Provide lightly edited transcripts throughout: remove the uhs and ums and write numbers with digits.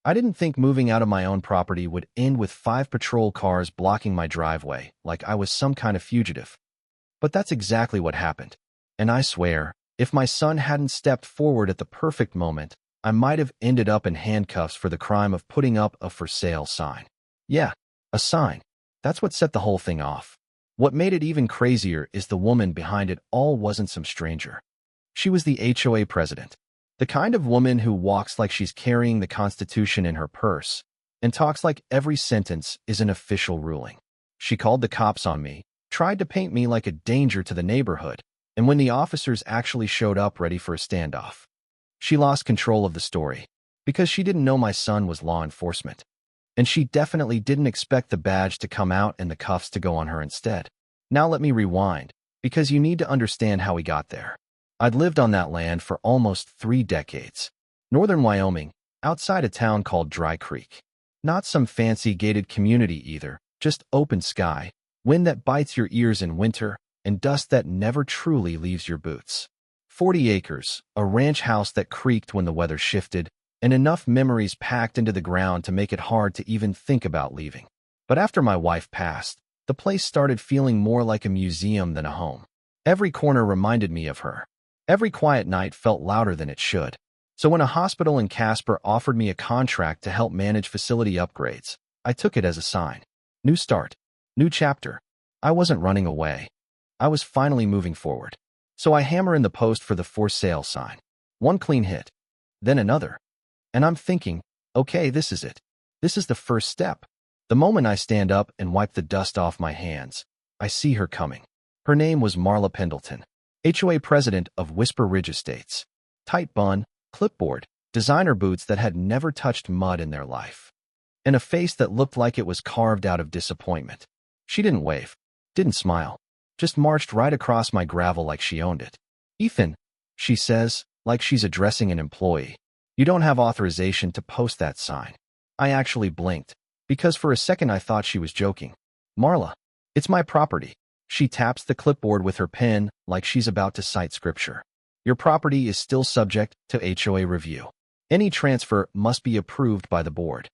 I didn't think moving out of my own property would end with 5 patrol cars blocking my driveway like I was some kind of fugitive. But that's exactly what happened. And I swear, if my son hadn't stepped forward at the perfect moment, I might have ended up in handcuffs for the crime of putting up a for sale sign. Yeah, a sign. That's what set the whole thing off. What made it even crazier is the woman behind it all wasn't some stranger. She was the HOA president. The kind of woman who walks like she's carrying the Constitution in her purse and talks like every sentence is an official ruling. She called the cops on me, tried to paint me like a danger to the neighborhood, and when the officers actually showed up ready for a standoff, she lost control of the story because she didn't know my son was law enforcement. And she definitely didn't expect the badge to come out and the cuffs to go on her instead. Now let me rewind, because you need to understand how we got there. I'd lived on that land for almost 3 decades. Northern Wyoming, outside a town called Dry Creek. Not some fancy gated community either, just open sky, wind that bites your ears in winter, and dust that never truly leaves your boots. 40 acres, a ranch house that creaked when the weather shifted, and enough memories packed into the ground to make it hard to even think about leaving. But after my wife passed, the place started feeling more like a museum than a home. Every corner reminded me of her. Every quiet night felt louder than it should. So when a hospital in Casper offered me a contract to help manage facility upgrades, I took it as a sign. New start. New chapter. I wasn't running away. I was finally moving forward. So I hammer in the post for the for sale sign. One clean hit. Then another. And I'm thinking, okay, this is it. This is the first step. The moment I stand up and wipe the dust off my hands, I see her coming. Her name was Marla Pendleton, HOA president of Whisper Ridge Estates. Tight bun, clipboard, designer boots that had never touched mud in their life, and a face that looked like it was carved out of disappointment. She didn't wave, didn't smile, just marched right across my gravel like she owned it. "Ethan," she says, like she's addressing an employee, "you don't have authorization to post that sign." I actually blinked, because for a second I thought she was joking. "Marla, it's my property." She taps the clipboard with her pen like she's about to cite scripture. "Your property is still subject to HOA review. Any transfer must be approved by the board."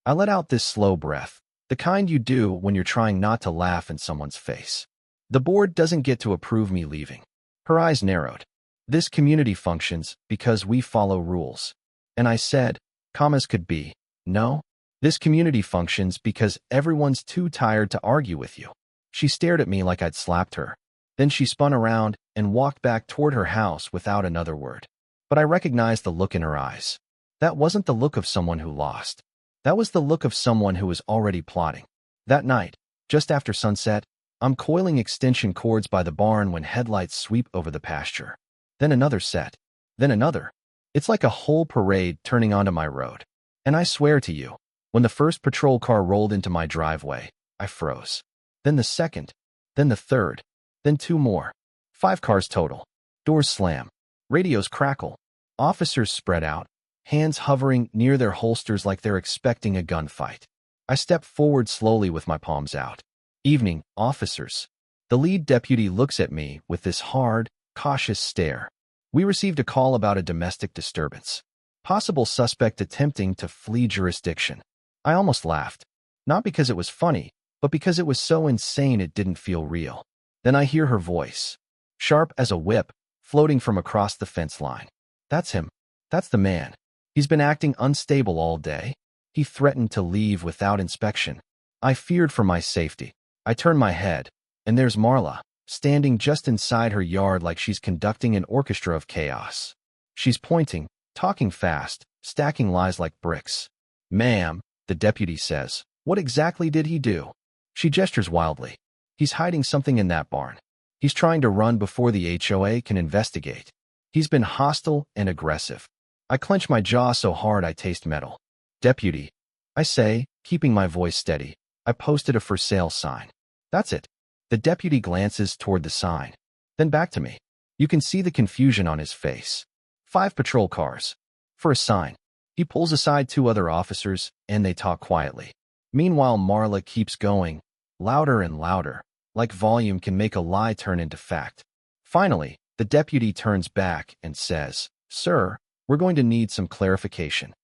I let out this slow breath, the kind you do when you're trying not to laugh in someone's face. "The board doesn't get to approve me leaving." Her eyes narrowed. "This community functions because we follow rules." And I said, calm as could be, "No, this community functions because everyone's too tired to argue with you." She stared at me like I'd slapped her. Then she spun around and walked back toward her house without another word. But I recognized the look in her eyes. That wasn't the look of someone who lost. That was the look of someone who was already plotting. That night, just after sunset, I'm coiling extension cords by the barn when headlights sweep over the pasture. Then another set. Then another. It's like a whole parade turning onto my road. And I swear to you, when the first patrol car rolled into my driveway, I froze. Then the second. Then the third. Then 2 more. 5 cars total. Doors slam. Radios crackle. Officers spread out, hands hovering near their holsters like they're expecting a gunfight. I step forward slowly with my palms out. "Evening, officers." The lead deputy looks at me with this hard, cautious stare. "We received a call about a domestic disturbance. Possible suspect attempting to flee jurisdiction." I almost laughed. Not because it was funny, but because it was so insane it didn't feel real. Then I hear her voice, sharp as a whip, floating from across the fence line. "That's him. That's the man. He's been acting unstable all day. He threatened to leave without inspection." I feared for my safety. I turn my head, and there's Marla, standing just inside her yard like she's conducting an orchestra of chaos. She's pointing, talking fast, stacking lies like bricks. "Ma'am," the deputy says, "what exactly did he do?" She gestures wildly. "He's hiding something in that barn. He's trying to run before the HOA can investigate. He's been hostile and aggressive." I clench my jaw so hard I taste metal. "Deputy," I say, keeping my voice steady, "I posted a for sale sign." "That's it." The deputy glances toward the sign, then back to me. You can see the confusion on his face. 5 patrol cars. For a sign. He pulls aside 2 other officers, and they talk quietly. Meanwhile, Marla keeps going, louder and louder, like volume can make a lie turn into fact. Finally, the deputy turns back and says, "Sir, we're going to need some clarification."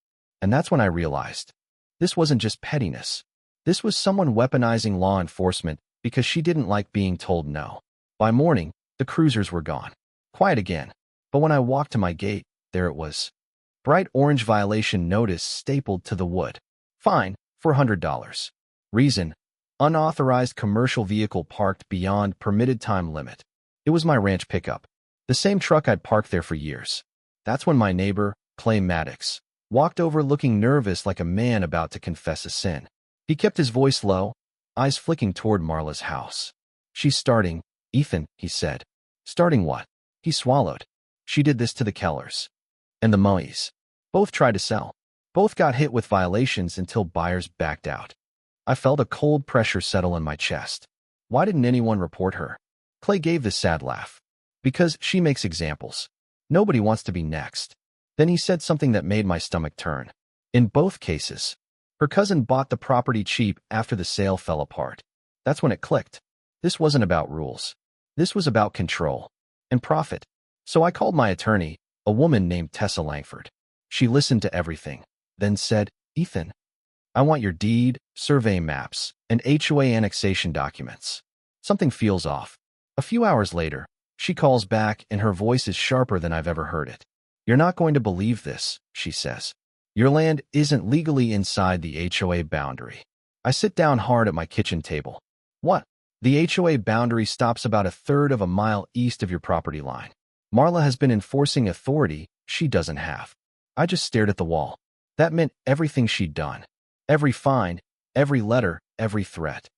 And that's when I realized this wasn't just pettiness. This was someone weaponizing law enforcement because she didn't like being told no. By morning, the cruisers were gone. Quiet again. But when I walked to my gate, there it was. Bright orange violation notice stapled to the wood. Fine, $400. Reason: unauthorized commercial vehicle parked beyond permitted time limit. It was my ranch pickup, the same truck I'd parked there for years. That's when my neighbor, Clay Maddox, walked over looking nervous like a man about to confess a sin. He kept his voice low, eyes flicking toward Marla's house. "She's starting, Ethan," he said. "Starting what?" He swallowed. "She did this to the Kellers. And the Moes. Both tried to sell. Both got hit with violations until buyers backed out." I felt a cold pressure settle in my chest. Why didn't anyone report her? Clay gave this sad laugh. "Because she makes examples. Nobody wants to be next." Then he said something that made my stomach turn. In both cases, her cousin bought the property cheap after the sale fell apart. That's when it clicked. This wasn't about rules. This was about control and profit. So I called my attorney, a woman named Tessa Langford. She listened to everything, then said, "Ethan, I want your deed, survey maps, and HOA annexation documents." Something feels off. A few hours later, she calls back and her voice is sharper than I've ever heard it. "You're not going to believe this," she says. "Your land isn't legally inside the HOA boundary." I sit down hard at my kitchen table. "What?" "The HOA boundary stops about a third of a mile east of your property line. Marla has been enforcing authority she doesn't have." I just stared at the wall. That meant everything she'd done. Every fine, every letter, every threat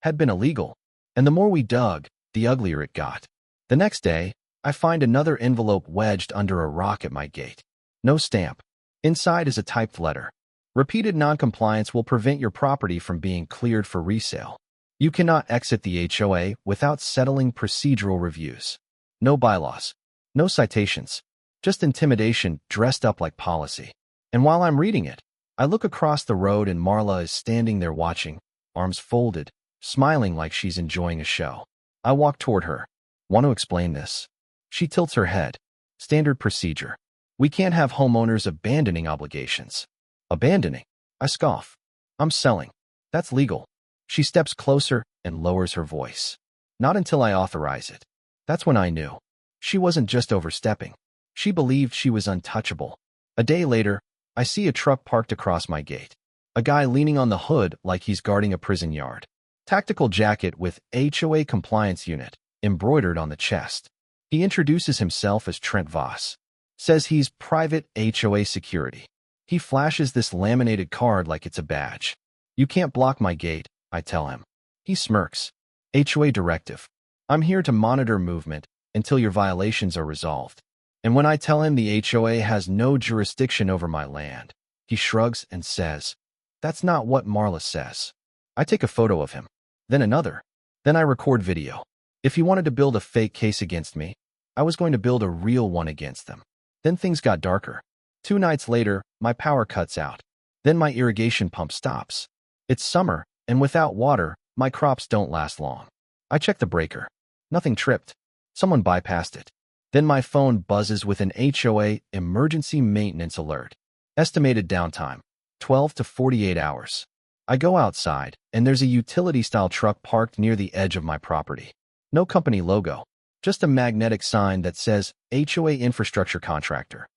had been illegal. And the more we dug, the uglier it got. The next day, I find another envelope wedged under a rock at my gate. No stamp. Inside is a typed letter. "Repeated noncompliance will prevent your property from being cleared for resale. You cannot exit the HOA without settling procedural reviews." No bylaws. No citations. Just intimidation dressed up like policy. And while I'm reading it, I look across the road and Marla is standing there watching, arms folded, smiling like she's enjoying a show. I walk toward her. "Want to explain this?" She tilts her head. "Standard procedure. We can't have homeowners abandoning obligations." "Abandoning?" I scoff. "I'm selling. That's legal." She steps closer and lowers her voice. "Not until I authorize it." That's when I knew. She wasn't just overstepping. She believed she was untouchable. A day later, I see a truck parked across my gate. A guy leaning on the hood like he's guarding a prison yard. Tactical jacket with HOA compliance unit embroidered on the chest. He introduces himself as Trent Voss. Says he's private HOA security. He flashes this laminated card like it's a badge. "You can't block my gate," I tell him. He smirks. "HOA directive. I'm here to monitor movement until your violations are resolved." And when I tell him the HOA has no jurisdiction over my land, he shrugs and says, "That's not what Marla says." I take a photo of him, then another. Then I record video. If he wanted to build a fake case against me, I was going to build a real one against them. Then things got darker. 2 nights later, my power cuts out. Then my irrigation pump stops. It's summer, and without water, my crops don't last long. I check the breaker. Nothing tripped. Someone bypassed it. Then my phone buzzes with an HOA emergency maintenance alert. Estimated downtime, 12 to 48 hours. I go outside, and there's a utility-style truck parked near the edge of my property. No company logo, just a magnetic sign that says HOA infrastructure contractor.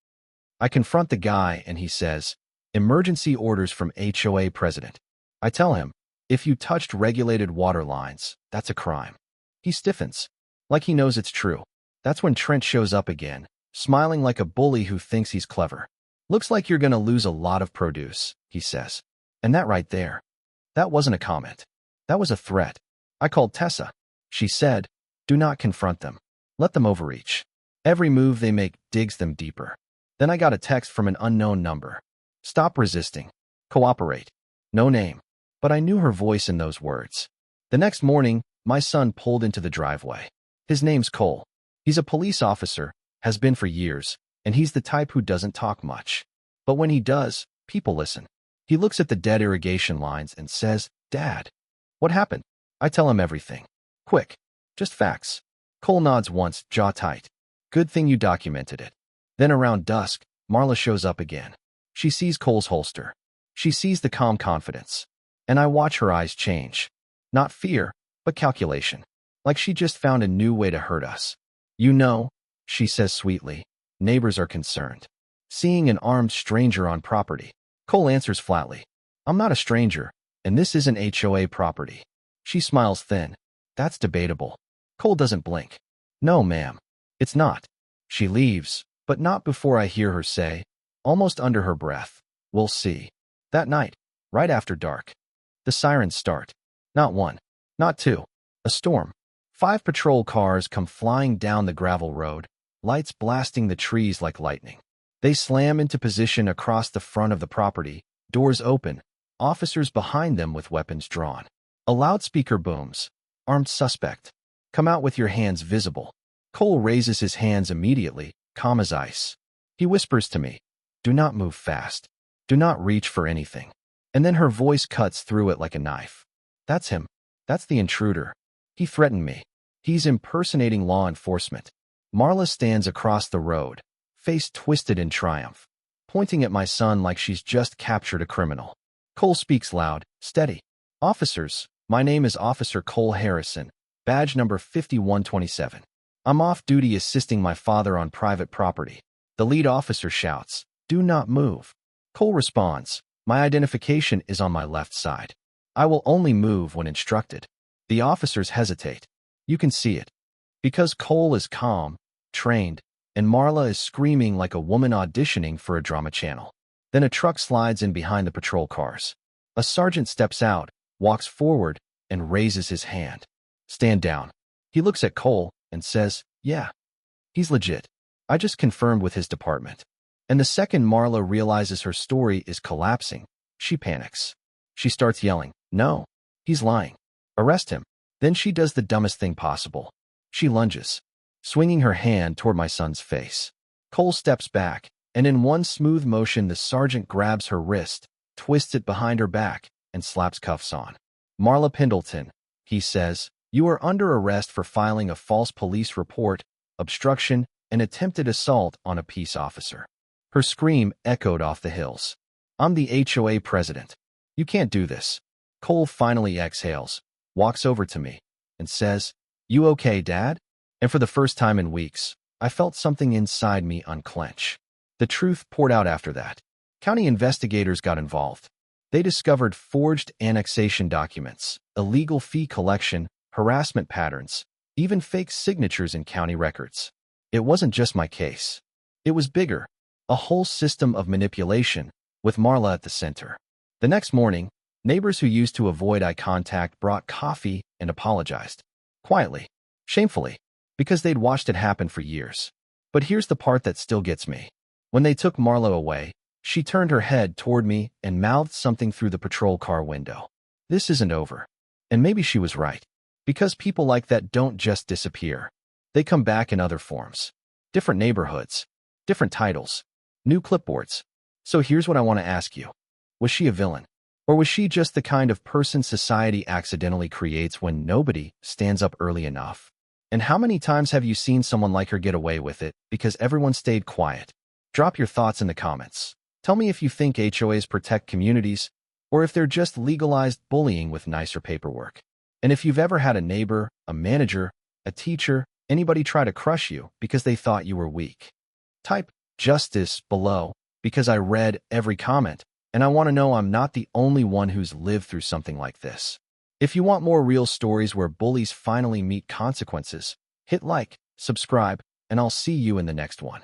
I confront the guy, and he says, "Emergency orders from HOA president." I tell him, "If you touched regulated water lines, that's a crime." He stiffens, like he knows it's true. That's when Trent shows up again, smiling like a bully who thinks he's clever. "Looks like you're going to lose a lot of produce," he says. And that right there, that wasn't a comment. That was a threat. I called Tessa. She said, "Do not confront them. Let them overreach. Every move they make digs them deeper." Then I got a text from an unknown number. "Stop resisting. Cooperate." No name. But I knew her voice in those words. The next morning, my son pulled into the driveway. His name's Cole. He's a police officer, has been for years, and he's the type who doesn't talk much. But when he does, people listen. He looks at the dead irrigation lines and says, "Dad, what happened?" I tell him everything. Quick, just facts. Cole nods once, jaw tight. "Good thing you documented it." Then around dusk, Marla shows up again. She sees Cole's holster. She sees the calm confidence. And I watch her eyes change. Not fear, but calculation. Like she just found a new way to hurt us. You know, she says sweetly, neighbors are concerned. Seeing an armed stranger on property. Cole answers flatly. I'm not a stranger, and this isn't HOA property. She smiles thin. That's debatable. Cole doesn't blink. No, ma'am. It's not. She leaves, but not before I hear her say, almost under her breath, we'll see. That night, right after dark, the sirens start. Not one, not two. A storm. 5 patrol cars come flying down the gravel road, lights blasting the trees like lightning. They slam into position across the front of the property, doors open, officers behind them with weapons drawn. A loudspeaker booms. Armed suspect. Come out with your hands visible. Cole raises his hands immediately, calm as ice. He whispers to me, do not move fast. Do not reach for anything. And then her voice cuts through it like a knife. That's him. That's the intruder. He threatened me. He's impersonating law enforcement. Marla stands across the road, face twisted in triumph, pointing at my son like she's just captured a criminal. Cole speaks loud, steady. Officers, my name is Officer Cole Harrison, badge number 5127. I'm off duty assisting my father on private property. The lead officer shouts, do not move. Cole responds, my identification is on my left side. I will only move when instructed. The officers hesitate. You can see it. Because Cole is calm, trained, and Marla is screaming like a woman auditioning for a drama channel. Then a truck slides in behind the patrol cars. A sergeant steps out, walks forward, and raises his hand. Stand down. He looks at Cole and says, yeah, he's legit. I just confirmed with his department. And the second Marla realizes her story is collapsing, she panics. She starts yelling, no, he's lying. Arrest him. Then she does the dumbest thing possible. She lunges, swinging her hand toward my son's face. Cole steps back, and in one smooth motion the sergeant grabs her wrist, twists it behind her back, and slaps cuffs on. Marla Pendleton, he says, you are under arrest for filing a false police report, obstruction, and attempted assault on a peace officer. Her scream echoed off the hills. I'm the HOA president. You can't do this. Cole finally exhales, walks over to me, and says, you okay, Dad? And for the first time in weeks, I felt something inside me unclench. The truth poured out after that. County investigators got involved. They discovered forged annexation documents, illegal fee collection, harassment patterns, even fake signatures in county records. It wasn't just my case. It was bigger, a whole system of manipulation, with Marla at the center. The next morning, neighbors who used to avoid eye contact brought coffee and apologized. Quietly, shamefully, because they'd watched it happen for years. But here's the part that still gets me. When they took Marla away, she turned her head toward me and mouthed something through the patrol car window. This isn't over. And maybe she was right. Because people like that don't just disappear. They come back in other forms. Different neighborhoods. Different titles. New clipboards. So here's what I want to ask you. Was she a villain? Or was she just the kind of person society accidentally creates when nobody stands up early enough? And how many times have you seen someone like her get away with it because everyone stayed quiet? Drop your thoughts in the comments. Tell me if you think HOAs protect communities, or if they're just legalized bullying with nicer paperwork. And if you've ever had a neighbor, a manager, a teacher, anybody try to crush you because they thought you were weak. Type justice below, because I read every comment, and I want to know I'm not the only one who's lived through something like this. If you want more real stories where bullies finally meet consequences, hit like, subscribe, and I'll see you in the next one.